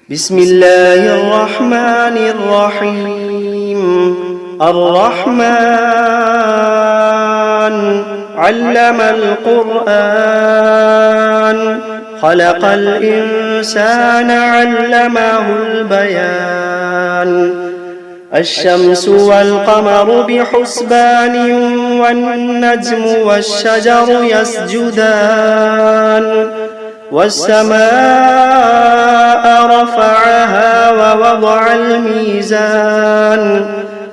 بسم الله الرحمن الرحيم. الرحمن علم القرآن، خلق الإنسان علمه البيان. الشمس والقمر بحسبان، والنجم والشجر يسجدان. والسماء رفعها ووضع الميزان،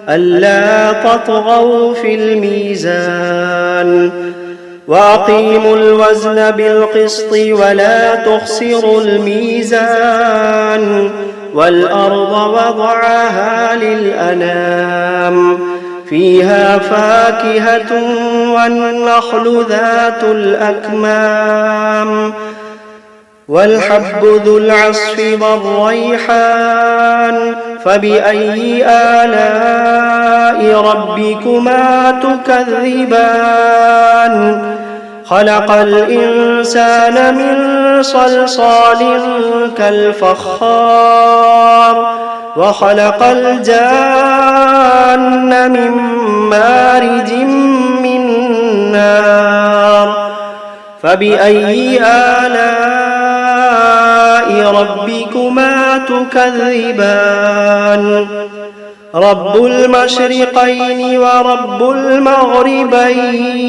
ألا تطغوا في الميزان. وأقيموا الوزن بالقسط ولا تخسروا الميزان. والأرض وضعها للأنام، فيها فاكهة والنخل ذات الأكمام. والحب ذو العصف والريحان، فبأي آلاء ربكما تكذبان. خلق الإنسان من صلصال كالفخار، وخلق الجان من مارج من نار. فبأي آلاء ربكما تكذبان. رب المشرقين ورب المغربين،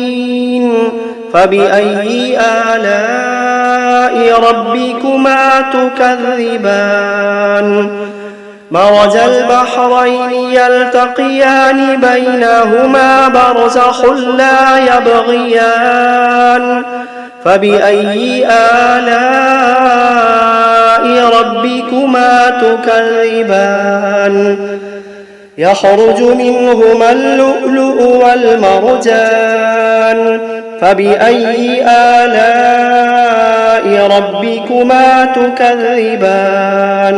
فبأي آلاء ربكما تكذبان. مرج البحرين يلتقيان، بينهما برزخ لا يبغيان. فبأي آلاء ربكما تكذبان. يخرج منهما اللؤلؤ والمرجان، فبأي آلاء ربكما تكذبان.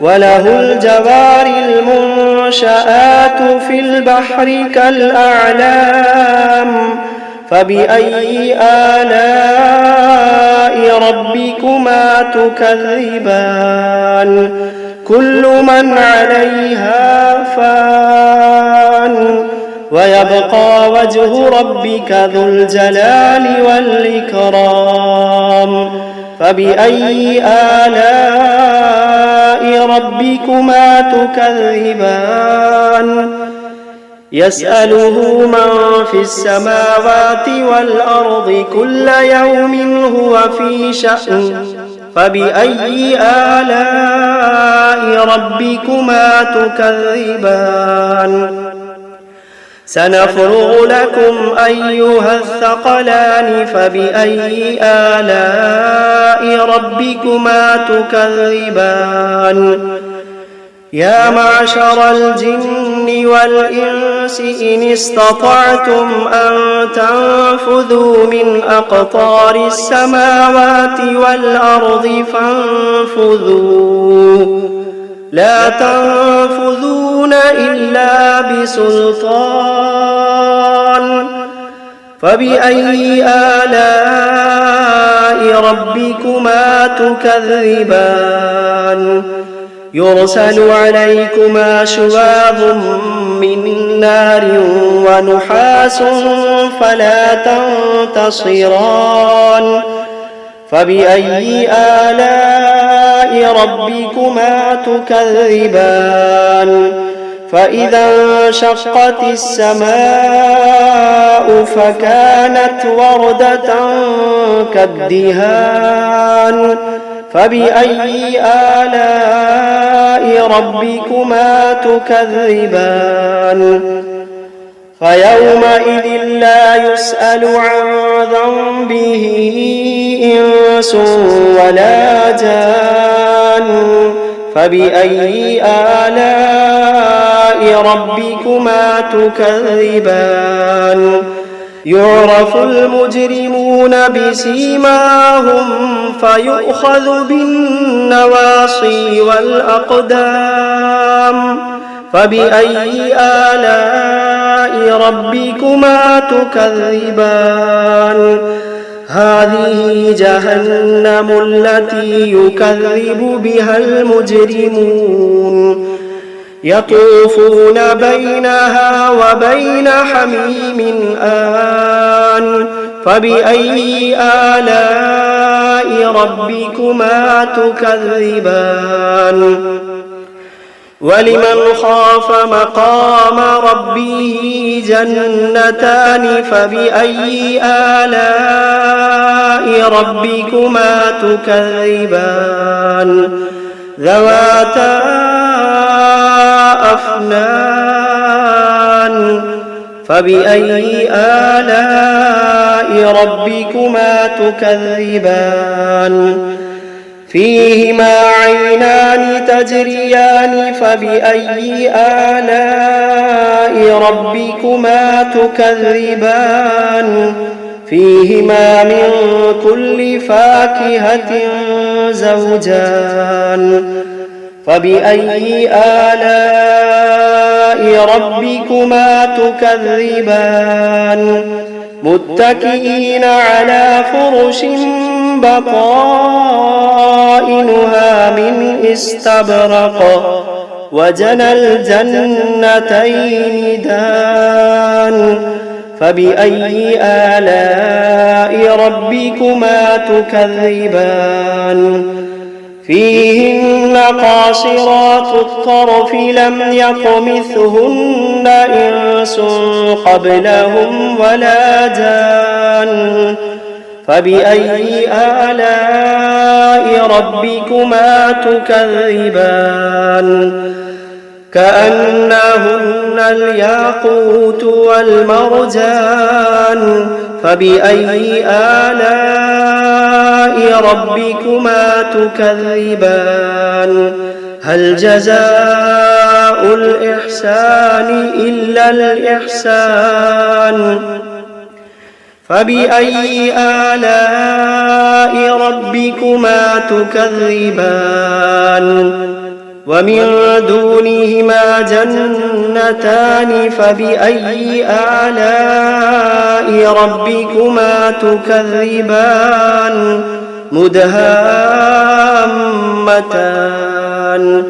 وله الجوار المنشآت في البحر كالأعلام، فبأي آلاء ربكما تكذبان. كل من عليها فان، ويبقى وجه ربك ذو الجلال والإكرام. فبأي آلاء ربكما تكذبان. يسأله من في السماوات والأرض كل يوم هو في شأن. فبأي آلاء ربكما تكذبان. سنفرغ لكم أيها الثقلان، فبأي آلاء ربكما تكذبان. يا معشر الجن والإنس إن استطعتم أن تنفذوا من أقطار السماوات والأرض فانفذوا، لا تنفذون إلا بسلطان. فبأي آلاء ربكما تكذبان. يرسل عليكما شواظ من نار ونحاس فلا تنتصران. فبأي آلاء ربكما تكذبان. فإذا انشقت السماء فكانت وردة كالدهان. فبأي آلاء ربكما تكذبان. فيومئذ لا يسأل عن ذنبه إنس ولا جان. فبأي آلاء ربكما تكذبان. يعرف المجرمون بسيماهم فيؤخذ بالنواصي والأقدام. فبأي آلاء ربكما تكذبان. هذه جهنم التي يكذب بها المجرمون يطوفون بينها وبين حميم آن فبأي آلاء ربكما تكذبان ولمن خاف مقام ربه جنتان فبأي آلاء ربكما تكذبان ذواتا أفنان فبأي آلاء ربكما تكذبان فيهما عينان تجريان فبأي آلاء ربكما تكذبان فيهما من كل فاكهة زوجان فبأي آلاء ربكما تكذبان متكئين على فرش بطائنها من استبرق وجنى الجنتين دان فبأي آلاء ربكما تكذبان فيهن قاصرات الطرف لم يطمثهن إنس قبلهم ولا جان فبأي آلاء ربكما تكذبان كأنهن الياقوت والمرجان فبأي آلاء ربكما تكذبان هل جزاء الإحسان إلا الإحسان فبأي آلاء ربكما تكذبان ومن دونهما جنتان فبأي آلاء ربكما تكذبان مدهامتان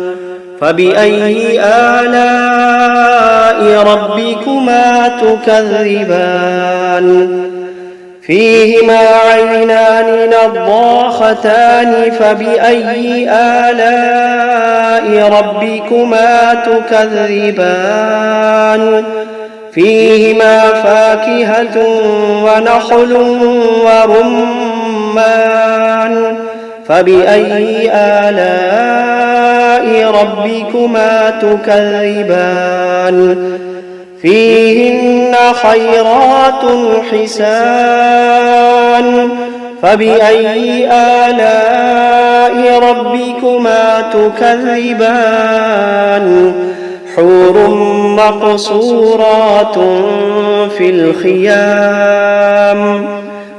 فبأي آلاء ربكما تكذبان فيهما عينان نضاختان فبأي آلاء ربكما تكذبان فيهما فاكهة ونخل ورمان فبأي آلاء ربكما تكذبان فيهن خيرات حسان فبأي آلاء ربكما تكذبان حور مقصورات في الخيام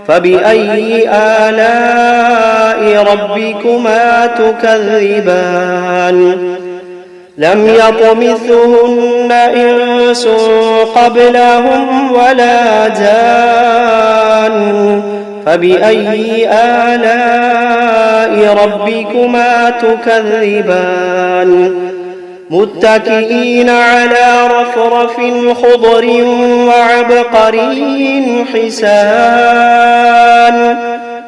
فبأي آلاء ربكما تكذبان لم يطمثهن إنس قبلهم ولا جان فبأي آلاء ربكما تكذبان متكئين على رفرف خضر وعبقري حسان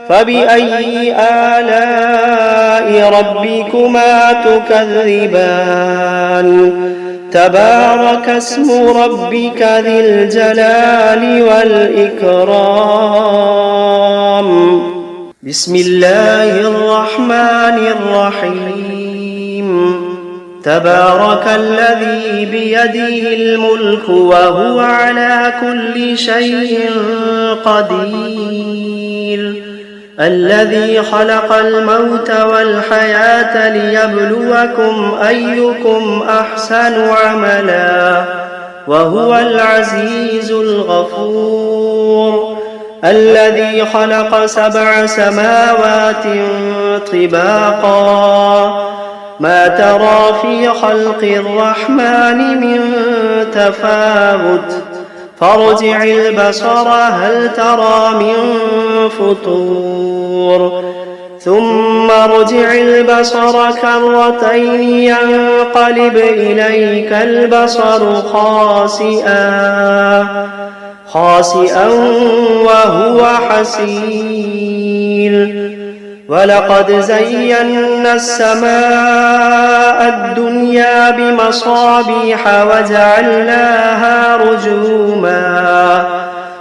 فبأي آلاء ربكما تكذبان تبارك اسم ربك ذي الجلال والإكرام بسم الله الرحمن الرحيم تبارك الذي بيده الملك وهو على كل شيء قدير الذي خلق الموت والحياة ليبلوكم أيكم أحسن عملا وهو العزيز الغفور الذي خلق 7 سماوات طباقا ما ترى في خلق الرحمن من تفاوت فارجع البصر هل ترى من فطور ثم ارجع البصر كرتين ينقلب إليك البصر خاسئا وهو حسير ولقد زينا السماء الدنيا بمصابيح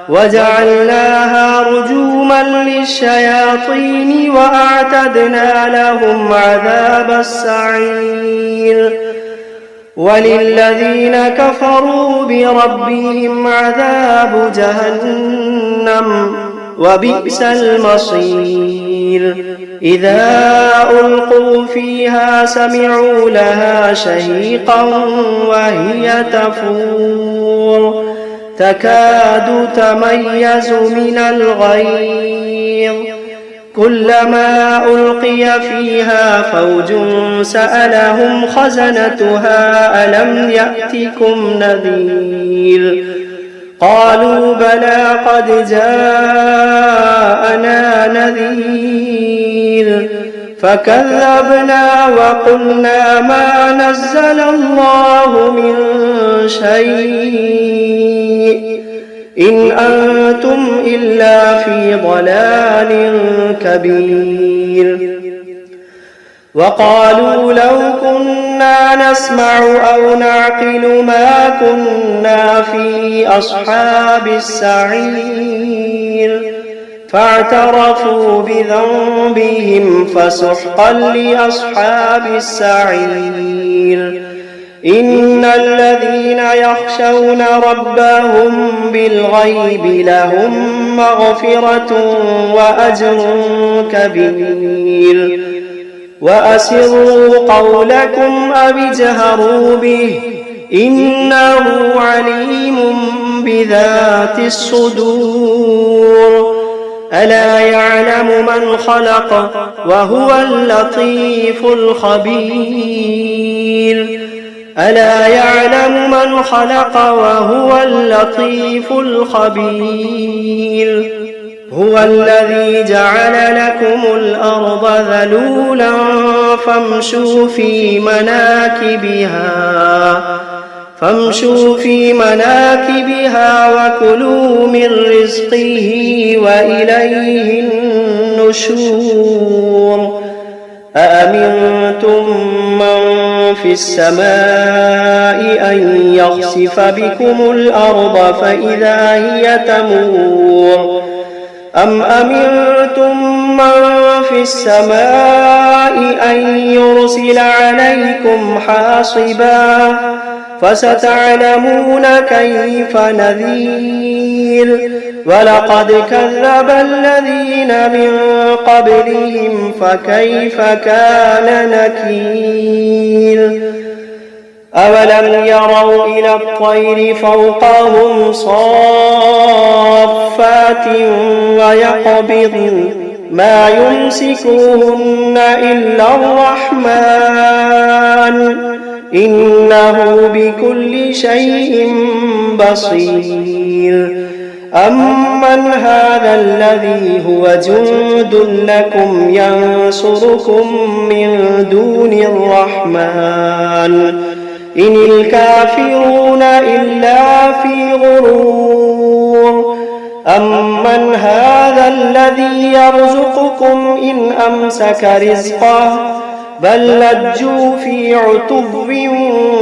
وجعلناها رجوما للشياطين وأعتدنا لهم عذاب السعير وللذين كفروا بربهم عذاب جهنم وبئس المصير إذا ألقوا فيها سمعوا لها شهيقا وهي تفور تكاد تميز من الغيظ كلما ألقي فيها فوج سألهم خزنتها ألم يأتكم نذير قالوا بلى قد جاءنا نذير فكذبنا وقلنا ما نزل الله من شيء إن أنتم إلا في ضلال كبير وقالوا لو كنا نسمع أو نعقل ما كنا في أصحاب السعير فاعترفوا بذنبهم فسحقا لأصحاب السعير إن الذين يخشون ربهم بالغيب لهم مغفرة وأجر كبير وأسروا قولكم أو اجهروا به إنه عليم بذات الصدور ألا يعلم من خلق وهو اللطيف الخبير ألا يعلم من خلق وهو اللطيف الخبير هو الذي جعل لكم الأرض ذلولا فامشوا في مناكبها وكلوا من رزقه وإليه النشور أأمنتم من في السماء أن يخسف بكم الأرض فإذا هي تمور أم أمنتم من في السماء أن يرسل عليكم حاصبا فستعلمون كيف نذير ولقد كذب الذين من قبلهم فكيف كان نكير أولم يروا إلى الطير فوقهم صافات ويقبضن ما يمسكوهن إلا الرحمن إنه بكل شيء بصير أمن هذا الذي هو جند لكم ينصركم من دون الرحمن إن الكافرون إلا في غرور أمن هذا الذي يرزقكم إن أمسك رزقه بل لجوا في عتب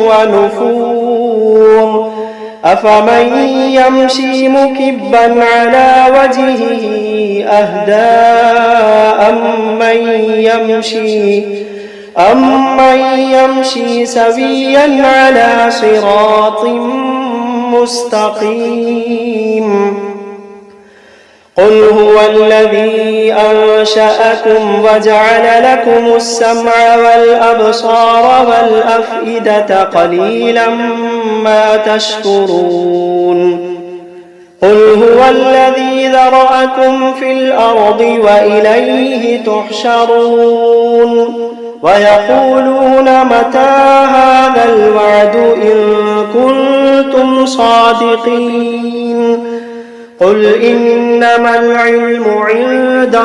ونفور أفمن يمشي مكبا على وجهه أهدى أمن يمشي سويا على صراط مستقيم قل هو الذي أنشأكم وجعل لكم السمع والأبصار والأفئدة قليلا ما تشكرون قل هو الذي ذرأكم في الأرض وإليه تحشرون ويقولون متى هذا الوعد إن كنتم صادقين قل إنما العلم عند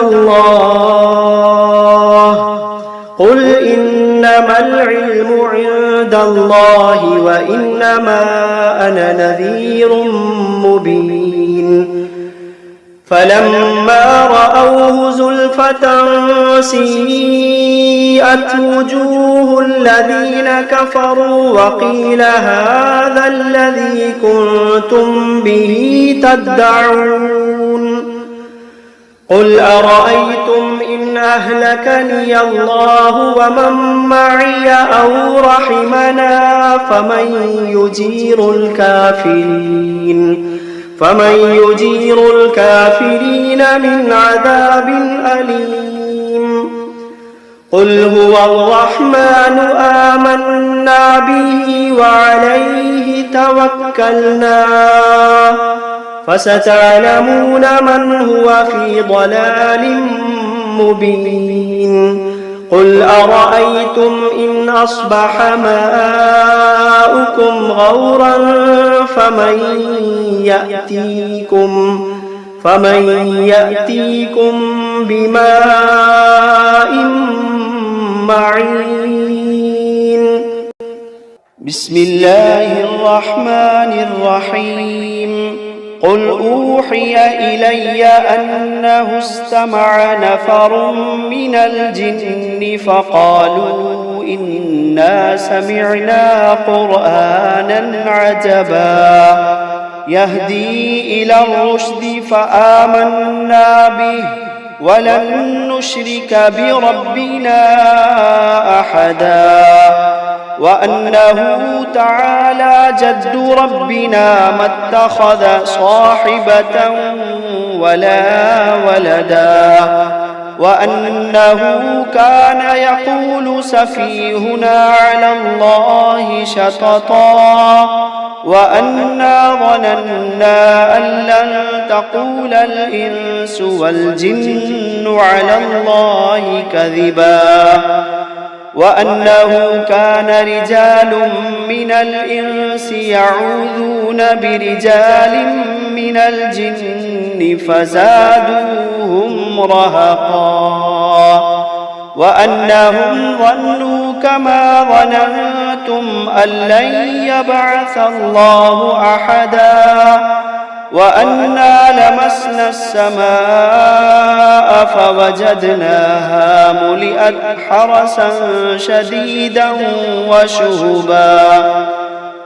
الله وإنما أنا نذير مبين فلما رأوه زلفة سيئت وجوه الذين كفروا وقيل هذا الذي كنتم به تدعون قل أرأيتم إن أهلكني الله ومن معي أو رحمنا فمن يجير الكافرين من عذاب أليم قل هو الرحمن آمنا به وعليه توكلنا فستعلمون من هو في ضلال مبين قل أرأيتم إن أصبح ماؤكم غورا فمن يأتيكم بماء معين بسم الله الرحمن الرحيم قل أوحي إلي أنه استمع نفر من الجن فقالوا إنا سمعنا قرآنا عجبا يهدي إلى الرشد فآمنا به ولن نشرك بربنا أحدا وأنه تعالى جد ربنا ما اتخذ صاحبة ولا ولدا وأنه كان يقول سفيهنا على الله شططا وأنا ظننا أن لن تقول الإنس والجن على الله كذبا وأنه كان رجال من الإنس يعوذون برجال من الجن فزادوهم رهقا وأنهم ظنوا كما ظننتم أن لن يبعث الله أحدا وأنا لمسنا السماء فوجدناها ملئت حرسا شديدا وشهبا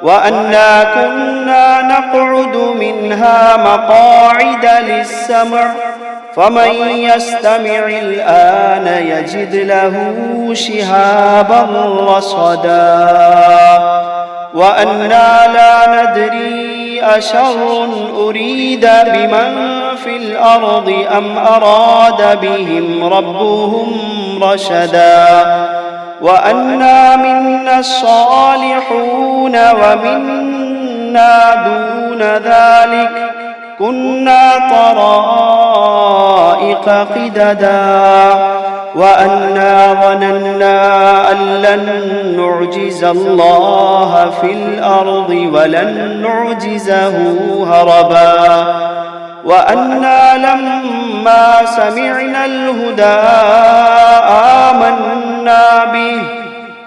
وأنا كنا نقعد منها مقاعد للسمع فمن يستمع الآن يجد له شهابا رصدا وأنا لا ندري أشر أريد بمن في الأرض أم أراد بهم ربهم رشدا وأنا منا الصالحون ومنا دون ذلك كنا طرائق قددا وأنا ظننا أن لن نعجز الله في الأرض ولن نعجزه هربا وأنا لما سمعنا الهدى آمنا به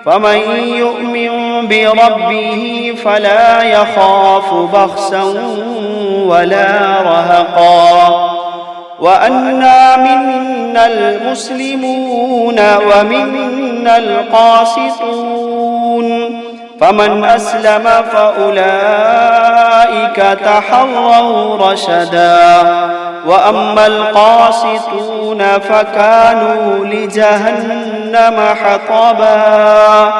فمن يؤمن بربه فلا يخاف بخسا ولا رهقا وأنا منا المسلمون ومنا القاسطون فمن أسلم فأولئك تحروا رشدا وأما القاسطون فكانوا لجهنم حطبا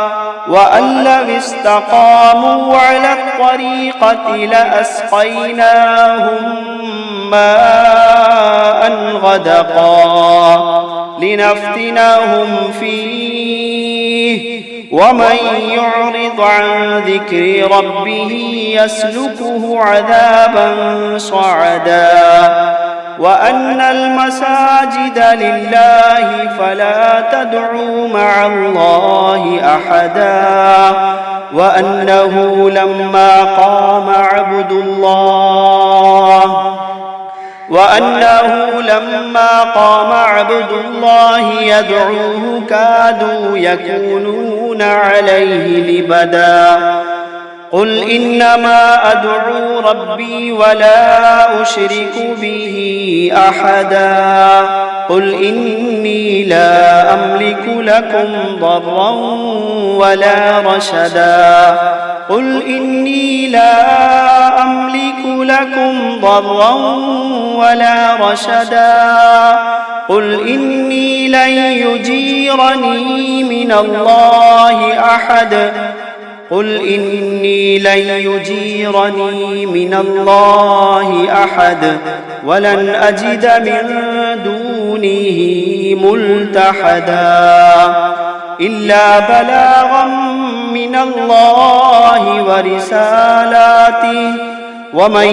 وأن لو استقاموا على الطريقة لأسقيناهم ماء غدقا لنفتنهم فيه ومن يعرض عن ذكر ربه يسلكه عذابا صعدا وأن المساجد لله فلا تدعوا مع الله أحدا وأنه لما قام عبد الله يدعوه كادوا يكونون عليه لبدا قل إنما أدعو ربي ولا أشرك به أحدا قل إني لا أملك لكم ضرا ولا رشدا قل إني لا أملك لكم ضرا ولا رشدا قل إني لن يجيرني من الله أحد قل إني لن يجيرني من الله أحد ولن أجد من دونه ملتحدا إلا بلاغا من الله ورسالاته ومن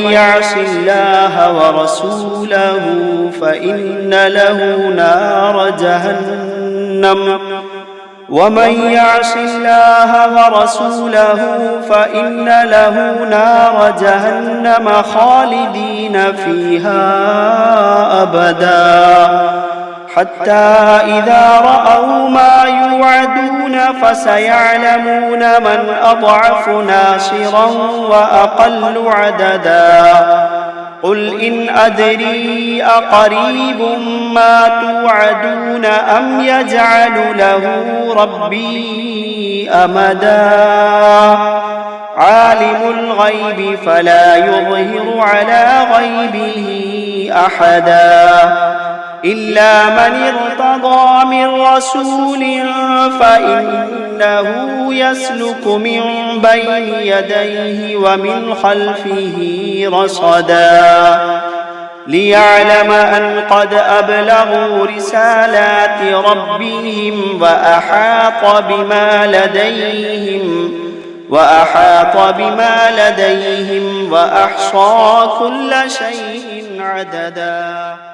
يعص الله ورسوله فإن له نار جهنم خالدين فيها أبدا حتى إذا رأوا ما يوعدون فسيعلمون من أضعف ناصرا وأقل عددا قل إن أدري أقريب ما توعدون أم يجعل له ربي أمدا عالم الغيب فلا يظهر على غيبه أحدا إلا من ارتضى من رسول فإنه يسلك من بين يديه ومن خلفه رصدا ليعلم أن قد أبلغوا رسالات ربهم وأحاط بما لديهم وأحصى كل شيء عددا.